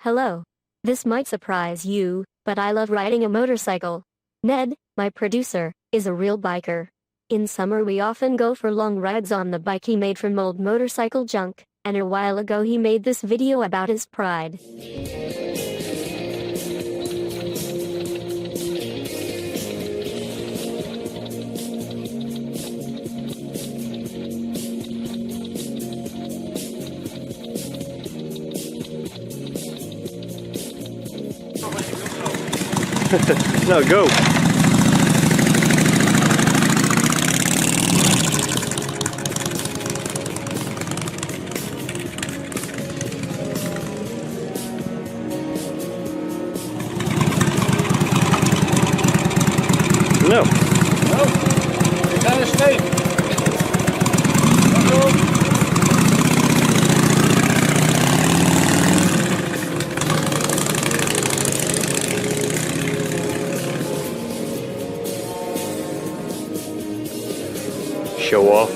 Hello. This might surprise you, but I love riding a motorcycle. Ned, my producer, is a real biker. In summer we often go for long rides on the bike he made from old motorcycle junk, and a while ago he made this video about his pride. No, go. No. No. You gotta stay. Show off.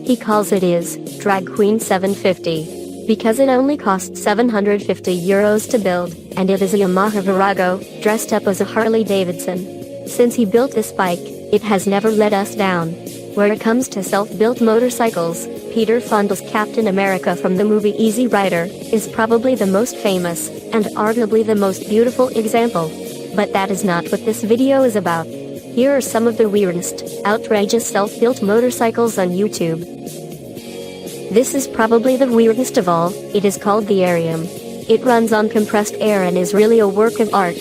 He calls it his Drag Queen 750 because it only costs €750 to build, and it is a Yamaha Virago dressed up as a Harley-Davidson. Since he built this bike, it has never let us down. Where it comes to self-built motorcycles, Peter Fonda's Captain America from the movie Easy Rider is probably the most famous, and arguably the most beautiful example. But that is not what this video is about. Here are some of the weirdest, outrageous self-built motorcycles on YouTube. This is probably the weirdest of all. It is called the Arium. It runs on compressed air and is really a work of art.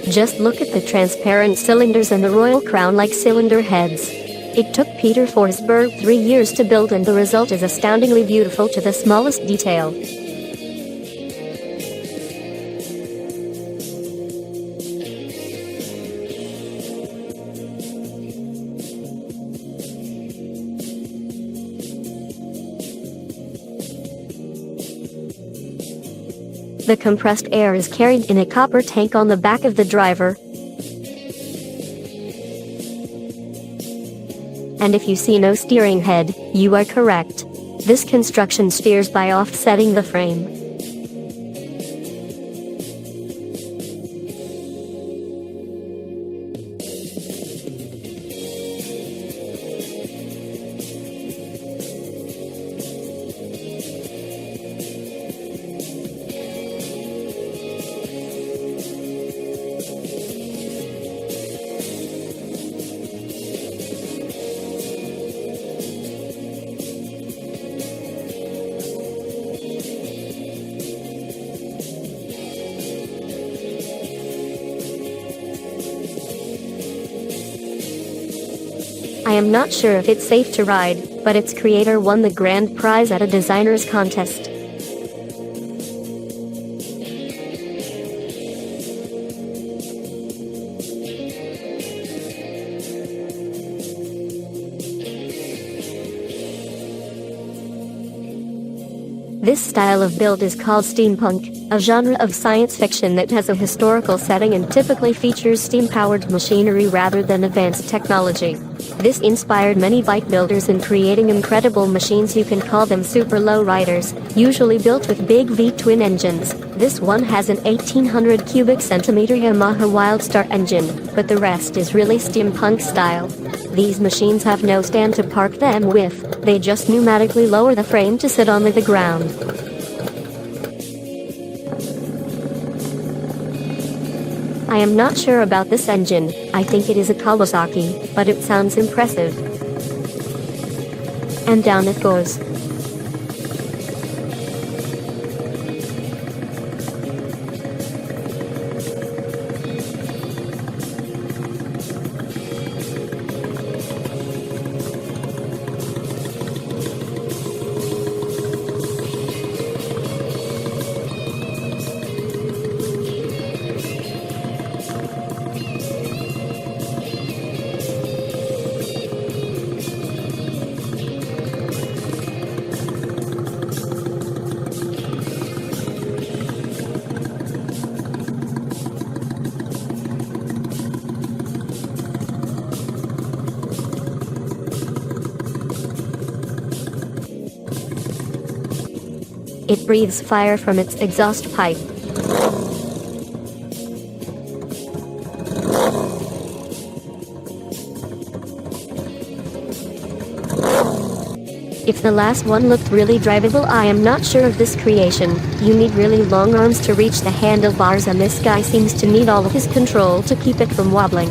Just look at the transparent cylinders and the royal crown-like cylinder heads. It took Peter Forsberg 3 years to build, and the result is astoundingly beautiful to the smallest detail. The compressed air is carried in a copper tank on the back of the driver. And if you see no steering head, you are correct. This construction steers by offsetting the frame. I am not sure if it's safe to ride, but its creator won the grand prize at a designer's contest. This style of build is called steampunk, a genre of science fiction that has a historical setting and typically features steam-powered machinery rather than advanced technology. This inspired many bike builders in creating incredible machines. You can call them super low riders, usually built with big V-twin engines. This one has an 1800 cubic centimeter Yamaha Wildstar engine, but the rest is really steampunk style. These machines have no stand to park them with, they just pneumatically lower the frame to sit on the ground. I am not sure about this engine. I think it is a Kawasaki, but it sounds impressive. And down it goes. It breathes fire from its exhaust pipe. If the last one looked really drivable, I am not sure of this creation. You need really long arms to reach the handlebars, and this guy seems to need all of his control to keep it from wobbling.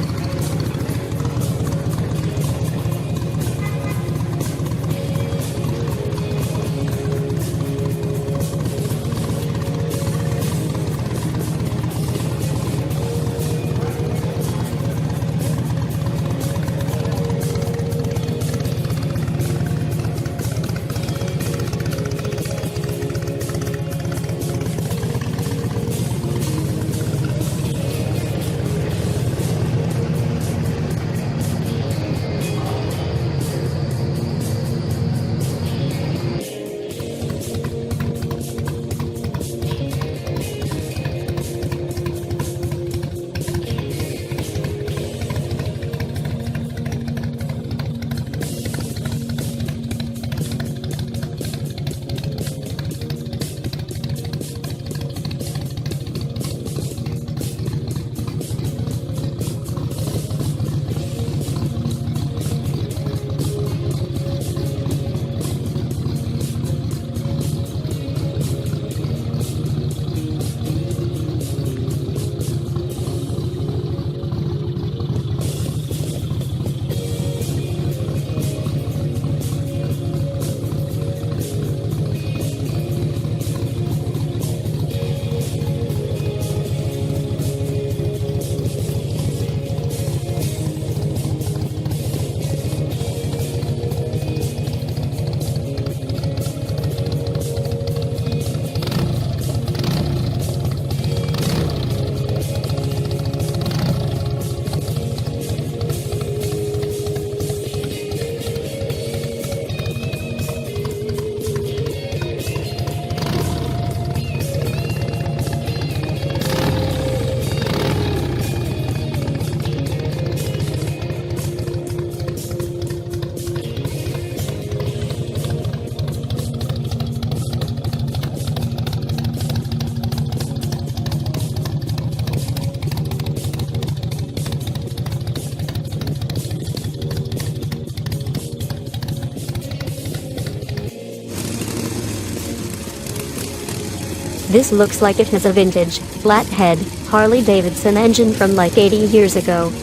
This looks like it has a vintage, flathead, Harley-Davidson engine from like 80 years ago.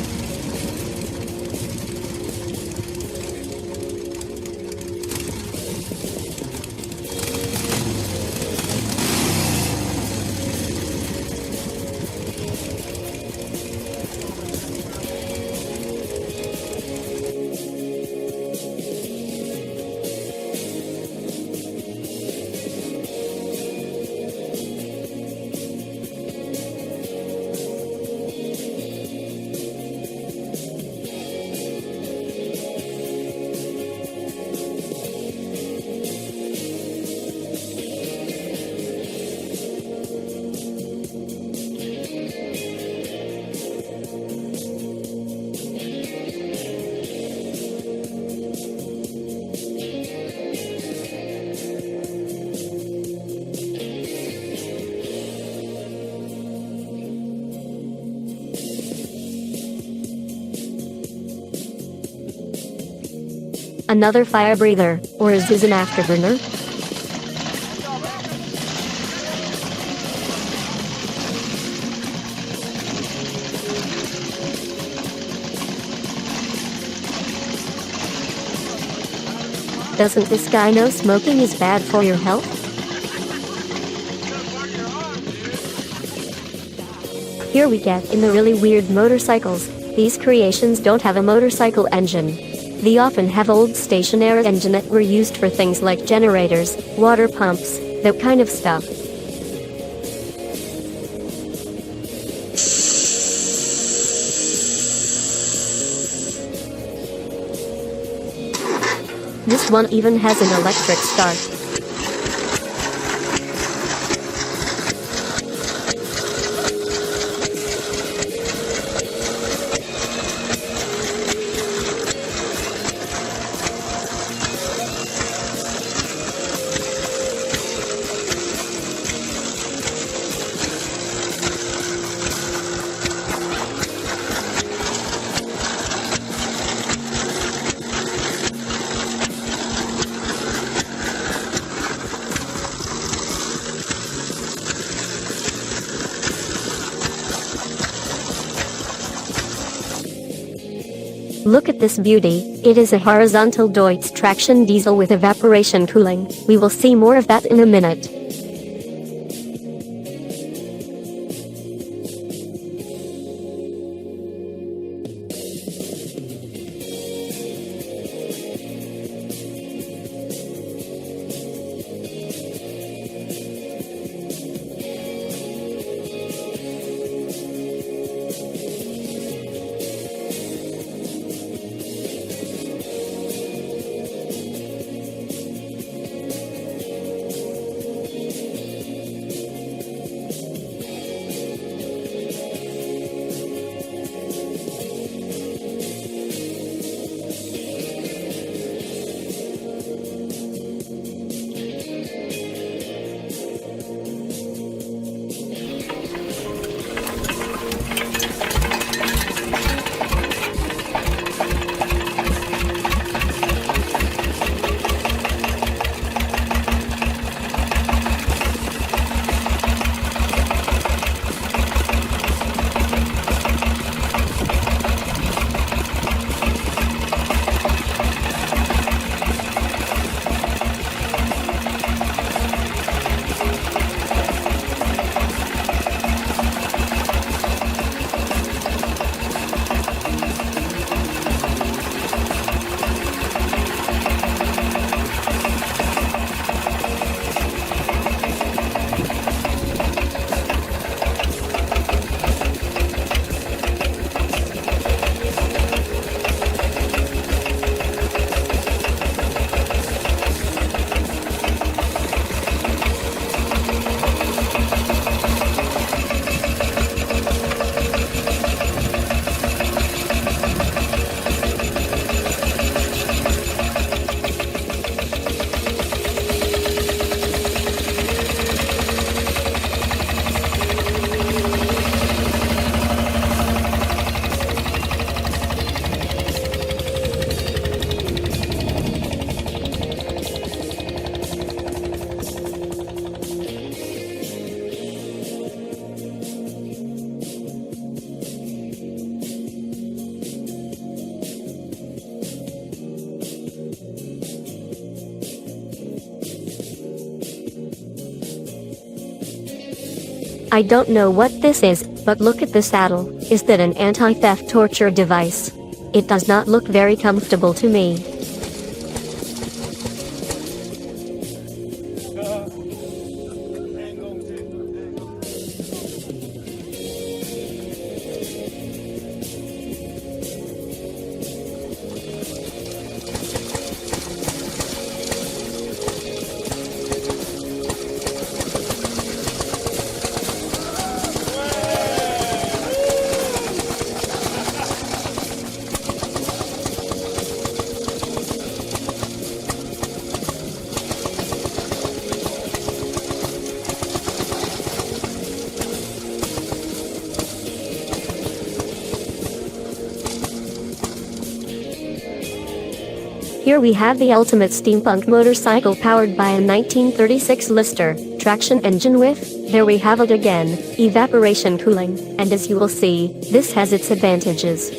Another fire breather, or is this an afterburner? Doesn't this guy know smoking is bad for your health? Here we get in the really weird motorcycles. These creations don't have a motorcycle engine. They often have old stationary engine that were used for things like generators, water pumps, that kind of stuff. This one even has an electric start. Look at this beauty. It is a horizontal Deutz traction diesel with evaporation cooling. We will see more of that in a minute. I don't know what this is, but look at the saddle. Is that an anti-theft torture device? It does not look very comfortable to me. Here we have the ultimate steampunk motorcycle powered by a 1936 Lister traction engine with, there we have it again, evaporation cooling, and as you will see, this has its advantages.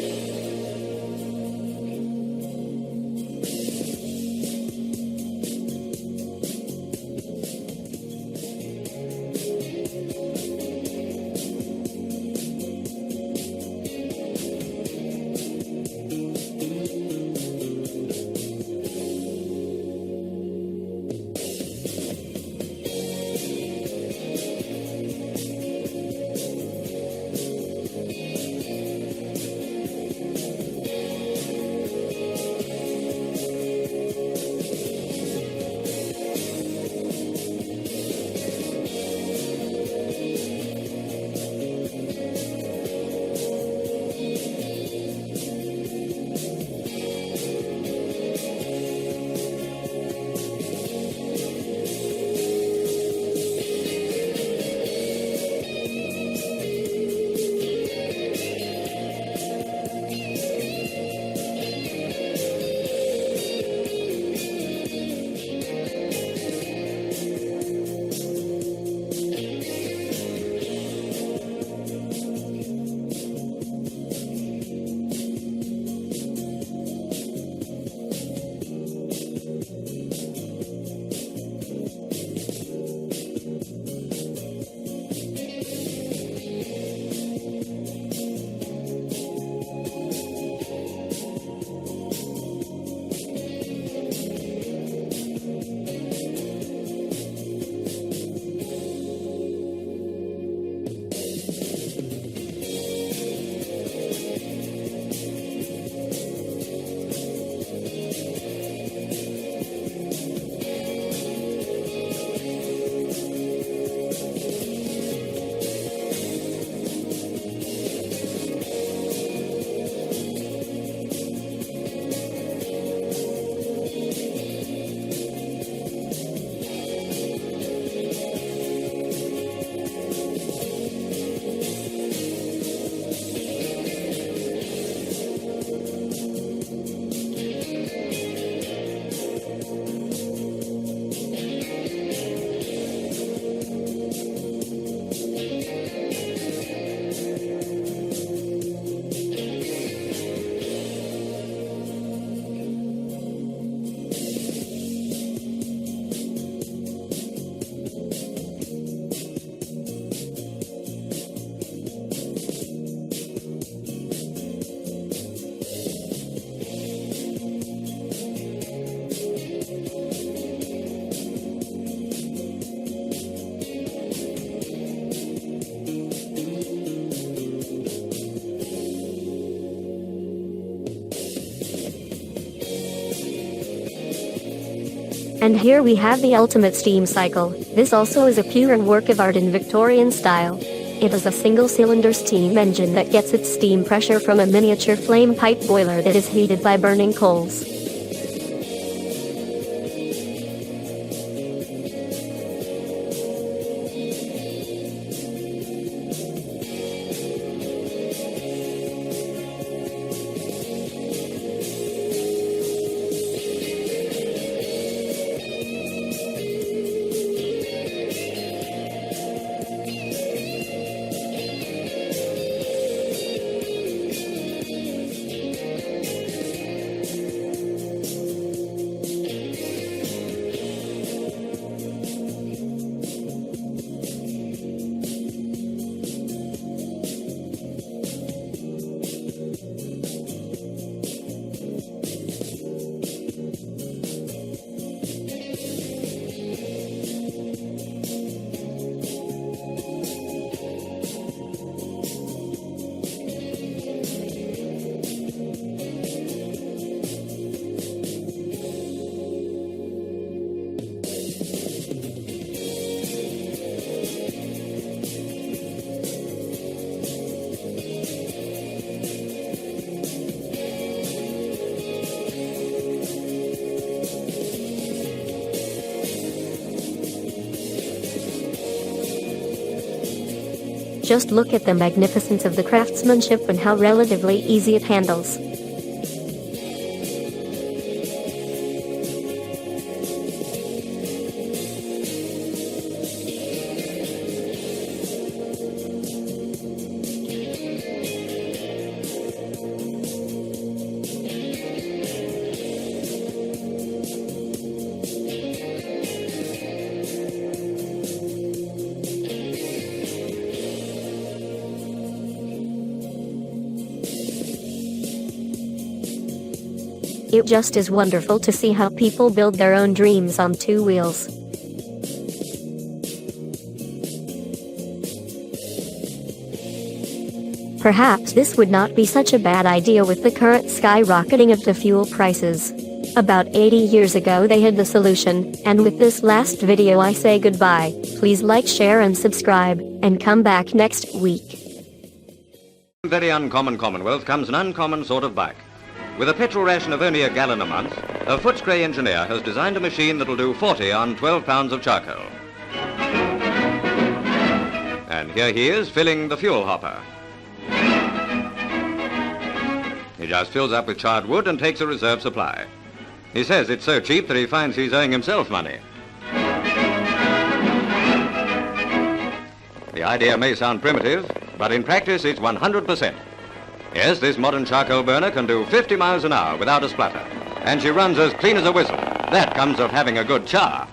And here we have the ultimate steam cycle. This also is a pure work of art in Victorian style. It is a single-cylinder steam engine that gets its steam pressure from a miniature flame pipe boiler that is heated by burning coals. Just look at the magnificence of the craftsmanship and how relatively easy it handles. It just is wonderful to see how people build their own dreams on two wheels. Perhaps this would not be such a bad idea with the current skyrocketing of the fuel prices. About 80 years ago they had the solution, and with this last video I say goodbye. Please like, share and subscribe, and come back next week. Very uncommon Commonwealth comes an uncommon sort of bike. With a petrol ration of only a gallon a month, a Footscray engineer has designed a machine that'll do 40 on 12 pounds of charcoal. And here he is filling the fuel hopper. He just fills up with charred wood and takes a reserve supply. He says it's so cheap that he finds he's owing himself money. The idea may sound primitive, but in practice it's 100%. Yes, this modern charcoal burner can do 50 miles an hour without a splutter. And she runs as clean as a whistle. That comes of having a good char.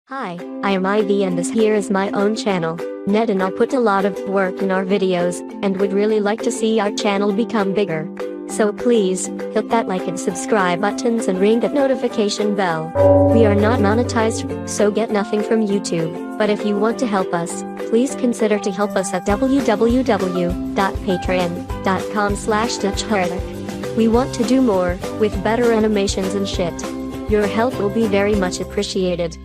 Hi, I am Ivy and this here is my own channel. Ned and I put a lot of work in our videos, and would really like to see our channel become bigger. So please, hit that like and subscribe buttons and ring that notification bell. We are not monetized, so get nothing from YouTube, but if you want to help us, please consider to help us at www.patreon.com/DUTCHHERETIC. We want to do more, with better animations and shit. Your help will be very much appreciated.